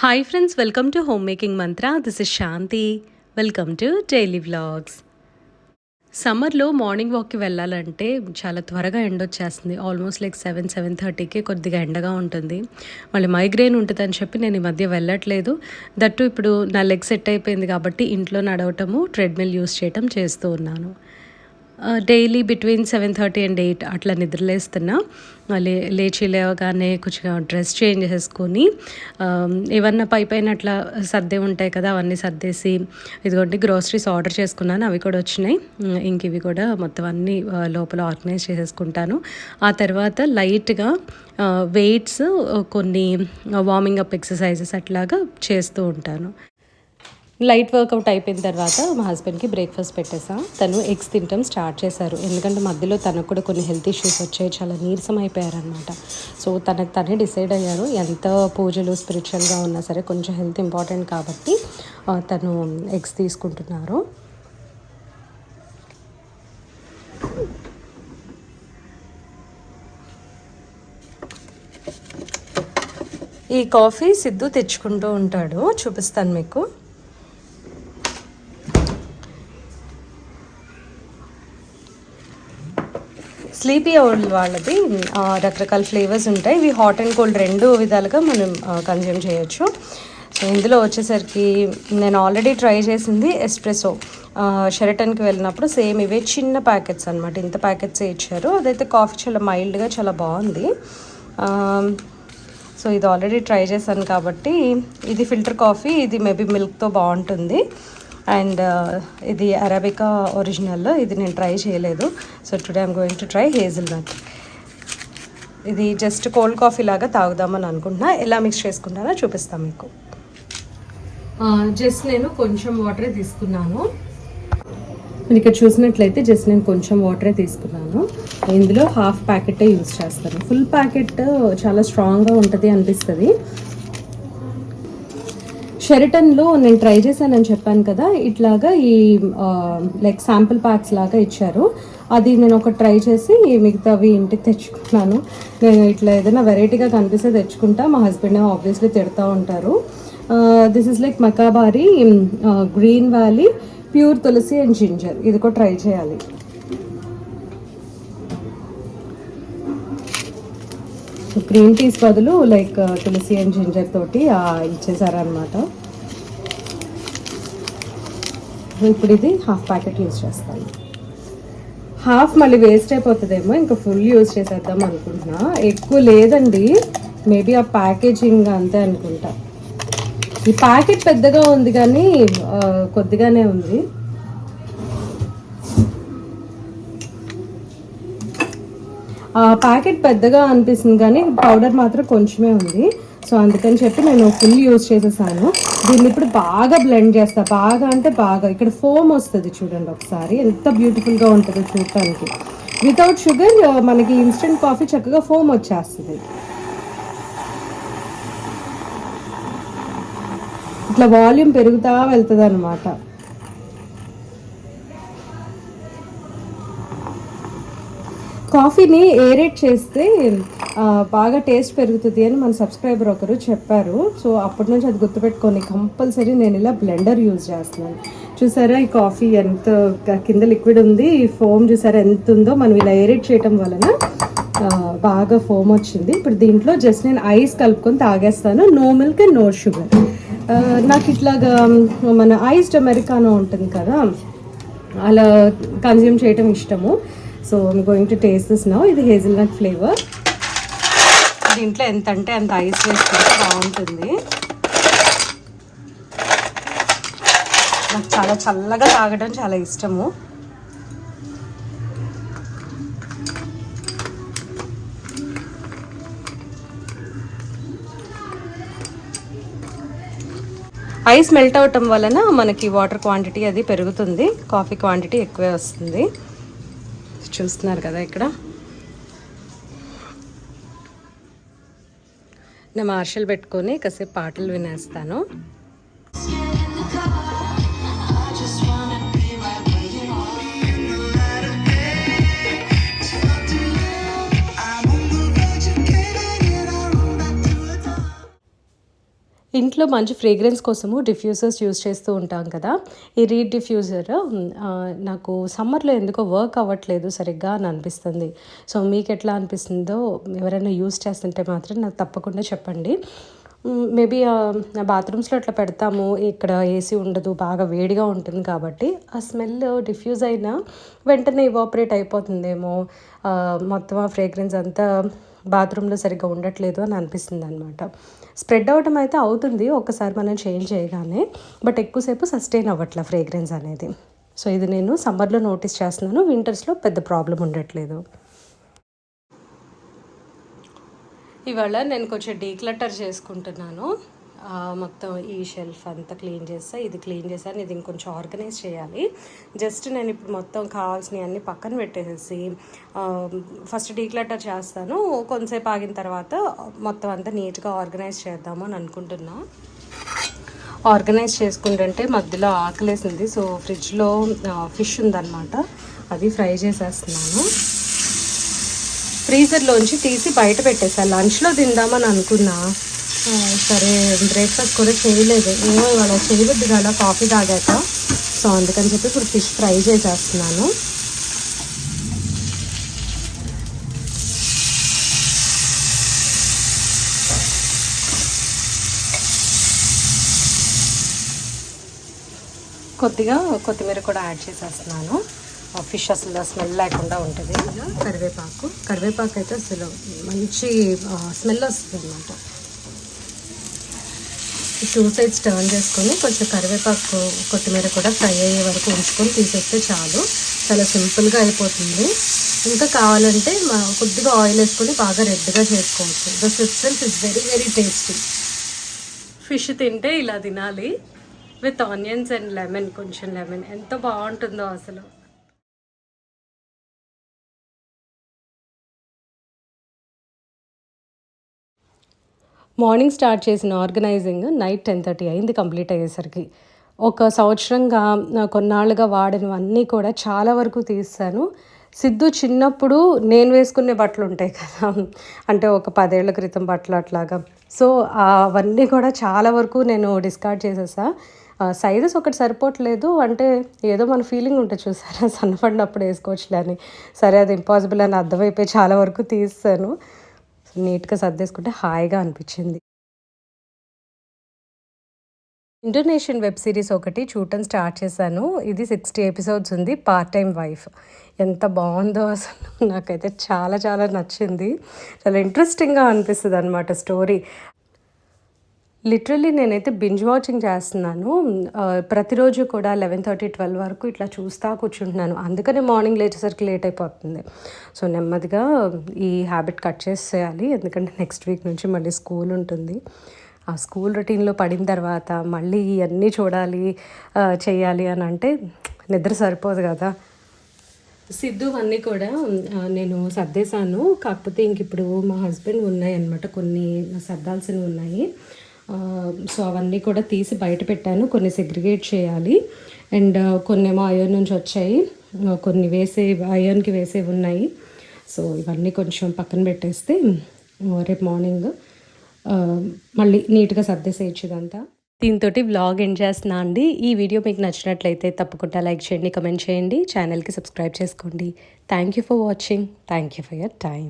Hi friends, welcome to home making Mantra. This is Shanti. Welcome to daily vlogs. సమ్మర్లో morning వాక్కి వెళ్ళాలంటే చాలా త్వరగా ఎండొచ్చేస్తుంది. ఆల్మోస్ట్ లైక్ 7-7:30కే కొద్దిగా ఎండగా ఉంటుంది. మళ్ళీ మైగ్రేన్ ఉంటుందని చెప్పి నేను ఈ మధ్య వెళ్ళట్లేదు. దట్టు ఇప్పుడు నా లెగ్ సెట్ అయిపోయింది కాబట్టి ఇంట్లో నడవటము, ట్రెడ్మిల్ యూస్ చేయటం చేస్తూ ఉన్నాను. డైలీ బిట్వీన్ 7:30 అండ్ 8 అట్లా నిద్రలేస్తున్నా. లేచి లేవగానే కొంచెం డ్రెస్ చేంజ్ చేసుకొని ఏమన్నా పైన అట్లా సర్దే ఉంటాయి కదా, అవన్నీ సర్దేసి ఇదిగోండి గ్రోసరీస్ ఆర్డర్ చేసుకున్నాను. అవి కూడా వచ్చినాయి. ఇంక ఇవి కూడా మొత్తం అన్నీ లోపల ఆర్గనైజ్ చేసేసుకుంటాను. ఆ తర్వాత లైట్గా వెయిట్స్, కొన్ని వార్మింగ్ అప్ ఎక్సర్సైజెస్ అట్లాగా చేస్తూ ఉంటాను. లైట్ వర్కౌట్ అయిపోయిన తర్వాత మా హస్బెండ్కి బ్రేక్ఫాస్ట్ పెట్టేసా. తను ఎగ్స్ తినటం స్టార్ట్ చేశారు. ఎందుకంటే మధ్యలో తనకు కూడా కొన్ని హెల్త్ ఇష్యూస్ వచ్చాయి, చాలా నీరసం అయిపోయారనమాట. సో తనకు తనే డిసైడ్ అయ్యారు, ఎంత పూజలు స్పిరిచువల్గా ఉన్నా సరే కొంచెం హెల్త్ ఇంపార్టెంట్ కాబట్టి తను ఎగ్స్ తీసుకుంటున్నారు. ఈ కాఫీ సిద్ధు తెచ్చుకుంటూ ఉంటాడు, చూపిస్తాను మీకు. స్లీపీ ఓల్డ్ వాళ్ళది రకరకాల ఫ్లేవర్స్ ఉంటాయి. ఇవి హాట్ అండ్ కోల్డ్ రెండు విధాలుగా మనం కన్జ్యూమ్ చేయొచ్చు. సో ఇందులో వచ్చేసరికి నేను ఆల్రెడీ ట్రై చేసింది ఎస్ప్రెసో. షెరటన్కి వెళ్ళినప్పుడు సేమ్ ఇవే చిన్న ప్యాకెట్స్ అనమాట, ఇంత ప్యాకెట్సే ఇచ్చారు. అదైతే కాఫీ చాలా మైల్డ్గా చాలా బాగుంది. సో ఇది ఆల్రెడీ ట్రై చేశాను కాబట్టి ఇది ఫిల్టర్ కాఫీ, ఇది మేబీ మిల్క్తో బాగుంటుంది. అండ్ ఇది అరాబికా ఒరిజినల్, ఇది నేను ట్రై చేయలేదు. So today I'm going to try hazelnut. ఇది జస్ట్ కోల్డ్ కాఫీ లాగా తాగుదామని అనుకుంటున్నా. ఎలా మిక్స్ చేసుకుంటానో చూపిస్తాను మీకు. జస్ట్ నేను కొంచెం వాటరే తీసుకున్నాను. మీరు ఇక్కడ చూసినట్లయితే జస్ట్ నేను కొంచెం వాటరే తీసుకున్నాను. ఇందులో హాఫ్ ప్యాకెటే యూజ్ చేస్తాను. ఫుల్ ప్యాకెట్ చాలా స్ట్రాంగ్గా ఉంటుంది అనిపిస్తుంది. షెరటన్లో నేను ట్రై చేశానని చెప్పాను కదా, ఇట్లాగా ఈ లైక్ శాంపుల్ ప్యాక్స్ లాగా ఇచ్చారు. అది నేను ఒక ట్రై చేసి మిగతావి ఇంటికి తెచ్చుకున్నాను. నేను ఇట్లా ఏదైనా వెరైటీగా కనిపిస్తే తెచ్చుకుంటా. మా హస్బెండ్ ఆబ్వియస్లీ తిడతా ఉంటారు. This is like Makaibari green valley pure tulsi and ginger. ఇది కూడా ట్రై చేయాలి. గ్రీన్ టీస్ బదులు లైక్ తులసి అండ్ జింజర్ తోటి ఇచ్చేసారనమాట. ఇప్పుడు ఇది హాఫ్ ప్యాకెట్ యూజ్ చేస్తాను. హాఫ్ మళ్ళీ వేస్ట్ అయిపోతుందేమో, ఇంకా ఫుల్ యూజ్ చేసేద్దాం అనుకుంటున్నా. ఎక్కువ లేదండి, మేబీ ఆ ప్యాకేజింగ్ అంతే అనుకుంటా. ఈ ప్యాకెట్ పెద్దగా ఉంది కానీ కొద్దిగానే ఉంది. ప్యాకెట్ పెద్దగా అనిపిస్తుంది కానీ పౌడర్ మాత్రం కొంచెమే ఉంది. సో అందుకని చెప్పి నేను ఫుల్ యూజ్ చేసేసాను. దీన్ని ఇప్పుడు బాగా బ్లెండ్ చేస్తా. బాగా అంటే బాగా. ఇక్కడ ఫోమ్ వస్తుంది చూడండి ఒకసారి, ఎంత బ్యూటిఫుల్గా ఉంటుందో చూడటానికి. వితౌట్ షుగర్ మనకి ఇన్స్టెంట్ కాఫీ చక్కగా ఫోమ్ వచ్చేస్తుంది. ఇట్లా వాల్యూమ్ పెరుగుతూ వెళ్తుంది అనమాట. కాఫీని ఏరేట్ చేస్తే బాగా టేస్ట్ పెరుగుతుంది అని మన సబ్స్క్రైబర్ ఒకరు చెప్పారు. సో అప్పటి నుంచి అది గుర్తుపెట్టుకొని కంపల్సరీ నేను ఇలా బ్లెండర్ యూజ్ చేస్తున్నాను. చూసారా ఈ కాఫీ ఎంత కింద లిక్విడ్ ఉంది, ఈ ఫోమ్ చూసారా ఎంత ఉందో. మనం ఇలా ఏరేట్ చేయటం వలన బాగా ఫోమ్ వచ్చింది. ఇప్పుడు దీంట్లో జస్ట్ నేను ఐస్ కలుపుకొని తాగేస్తాను. No milk and no sugar. నాకు ఇట్లాగా మన ఐస్డ్ అమెరికానో ఉంటుంది కదా, అలా కన్జ్యూమ్ చేయటం ఇష్టము. So I'm going to taste this now. ఇది హేజిల్నట్ ఫ్లేవర్. దీంట్లో ఎంత అంటే అంత ఐస్ వేసుకుంటే బాగుంటుంది. నాకు చాలా చల్లగా తాగడం చాలా ఇష్టము. ఐస్ మెల్ట్ అవటం వలన మనకి వాటర్ క్వాంటిటీ అది పెరుగుతుంది, కాఫీ క్వాంటిటీ ఎక్కువే వస్తుంది. చూస్తున్నారు కదా ఇక్కడ. నేను మార్షల్ పెట్టుకొని కాసేపు పాటలు వినేస్తాను. ఇంట్లో మంచి ఫ్రేగ్రెన్స్ కోసము డిఫ్యూజర్స్ యూస్ చేస్తూ ఉంటాం కదా. ఈ రీడ్ డిఫ్యూజర్ నాకు సమ్మర్లో ఎందుకో వర్క్ అవ్వట్లేదు సరిగ్గా అని అనిపిస్తుంది. సో మీకు ఎట్లా అనిపిస్తుందో ఎవరైనా యూస్ చేస్తుంటే మాత్రం నాకు తప్పకుండా చెప్పండి. మేబీ బాత్రూమ్స్లో అట్లా పెడతాము, ఇక్కడ ఏసీ ఉండదు, బాగా వేడిగా ఉంటుంది కాబట్టి ఆ స్మెల్ డిఫ్యూజ్ అయినా వెంటనే ఇవాపరేట్ అయిపోతుందేమో, మొత్తం ఆ ఫ్రేగ్రెన్స్ అంతా బాత్రూంలో సరిగ్గా ఉండట్లేదు అని అనిపిస్తుంది అనమాట. స్ప్రెడ్ అవ్వడం అయితే అవుతుంది ఒక్కసారి మనం చేంజ్ చేయగానే, బట్ ఎక్కువసేపు సస్టైన్ అవ్వట్లే ఫ్రేగ్రెన్స్ అనేది. సో ఇది నేను సమ్మర్లో నోటీస్ చేస్తున్నాను, వింటర్స్లో పెద్ద ప్రాబ్లం ఉండట్లేదు. ఇవాళ నేను కొంచెం డీక్లటర్ చేసుకుంటున్నాను. మొత్తం ఈ షెల్ఫ్ అంతా క్లీన్ చేస్తా, ఇది క్లీన్ చేశాను, ఇది ఇంకొంచెం ఆర్గనైజ్ చేయాలి. జస్ట్ నేను ఇప్పుడు మొత్తం కావాల్సినవి అన్నీ పక్కన పెట్టేసేసి ఫస్ట్ డీక్లటర్ చేస్తాను. కొంతసేపు ఆగిన తర్వాత మొత్తం అంతా నీట్గా ఆర్గనైజ్ చేద్దాము అని అనుకుంటున్నా. ఆర్గనైజ్ చేసుకుంటుంటే మధ్యలో ఆకలేసింది. సో ఫ్రిడ్జ్లో ఫిష్ ఉందన్నమాట, అది ఫ్రై చేసేస్తున్నాను. ఫ్రీజర్లోంచి తీసి బయట పెట్టేసాను. లంచ్లో తిందామని అనుకున్నా, సరే బ్రేక్ఫాస్ట్ కూడా చేయలేదు, ఏమో ఇవాళ చేయవద్దు కదా కాఫీ తాగాక. సో అందుకని చెప్పి ఇప్పుడు ఫిష్ ఫ్రై చేసేస్తున్నాను. కొద్దిగా కొత్తిమీర కూడా యాడ్ చేసేస్తున్నాను, ఫిష్ అసలు స్మెల్ లేకుండా ఉంటుంది. కరివేపాకు అయితే అసలు మంచి స్మెల్ వస్తుంది అనమాట. 2 sides టర్న్ చేసుకొని కొంచెం కరివేపాకు కొత్తిమీర కూడా ఫ్రై అయ్యే వరకు ఉంచుకొని తీసేస్తే చాలు, చాలా సింపుల్గా అయిపోతుంది. ఇంకా కావాలంటే కొద్దిగా ఆయిల్ వేసుకొని బాగా రెడ్గా చేసుకోవచ్చు. The fish self is very very tasty. Fish తింటే ఇలా తినాలి, విత్ ఆనియన్స్ అండ్ లెమన్, కొంచెం లెమన్, ఎంత బాగుంటుందో అసలు. మార్నింగ్ స్టార్ట్ చేసిన ఆర్గనైజింగ్ నైట్ 10:30 అయింది కంప్లీట్ అయ్యేసరికి. ఒక సంవత్సరంగా కొన్నాళ్ళుగా వాడినవన్నీ కూడా చాలా వరకు తీస్తాను. సిద్ధు చిన్నప్పుడు నేను వేసుకునే బట్టలు ఉంటాయి కదా, అంటే ఒక 10 ఏళ్ల క్రితం బట్టలు అట్లాగా, సో అవన్నీ కూడా చాలా వరకు నేను డిస్కార్డ్ చేసేసా. సైజెస్ ఒకటి సరిపోవట్లేదు, అంటే ఏదో మన ఫీలింగ్ ఉంటుంది చూసారా, సన్నపడినప్పుడు వేసుకోవచ్చులే అని. సరే అది ఇంపాసిబుల్ అని అర్థమైపోయి చాలా వరకు తీస్తాను. నీట్గా సర్దేసుకుంటే హాయిగా అనిపించింది. ఇండోనేషియన్ వెబ్ సిరీస్ ఒకటి చూడటం స్టార్ట్ చేశాను. ఇది 60 ఎపిసోడ్స్ ఉంది, పార్ట్ టైం వైఫ్. ఎంత బాగుందో అసలు, నాకైతే చాలా చాలా నచ్చింది. చాలా ఇంట్రెస్టింగ్గా అనిపిస్తుంది అనమాట స్టోరీ. లిటరల్లీ నేనైతే బింజ్ వాచింగ్ చేస్తున్నాను. ప్రతిరోజు కూడా 11:30, 12 వరకు ఇట్లా చూస్తూ కూర్చుంటున్నాను. అందుకనే మార్నింగ్ లేచేసరికి లేట్ అయిపోతుంది. సో నెమ్మదిగా ఈ హ్యాబిట్ కట్ చేసేయాలి, ఎందుకంటే నెక్స్ట్ వీక్ నుంచి మళ్ళీ స్కూల్ ఉంటుంది. ఆ స్కూల్ రొటీన్లో పడిన తర్వాత మళ్ళీ ఇవన్నీ చూడాలి, చేయాలి అని అంటే నిద్ర సరిపోదు కదా. సిద్ధు అన్నీ కూడా నేను సర్దేశాను, కాకపోతే ఇంక ఇప్పుడు మా హస్బెండ్ ఉన్నాయి అన్నమాట, కొన్ని సర్దాల్సినవి ఉన్నాయి. సో అవన్నీ కూడా తీసి బయట పెట్టాను, కొన్ని సెగ్రిగేట్ చేయాలి. అండ్ కొన్ని ఏమో అయర్న్ నుంచి వచ్చాయి, కొన్ని అయర్న్కి వేసేవి ఉన్నాయి. సో ఇవన్నీ కొంచెం పక్కన పెట్టేస్తే రేపు మార్నింగ్ మళ్ళీ నీట్గా సర్దేసేయచ్చు ఇదంతా. దీంతో వ్లాగ్ ఎండ్ చేస్తున్నా అండి. ఈ వీడియో మీకు నచ్చినట్లయితే తప్పకుండా లైక్ చేయండి, కమెంట్ చేయండి, ఛానల్కి సబ్స్క్రైబ్ చేసుకోండి. Thank you for watching, thank you for your time.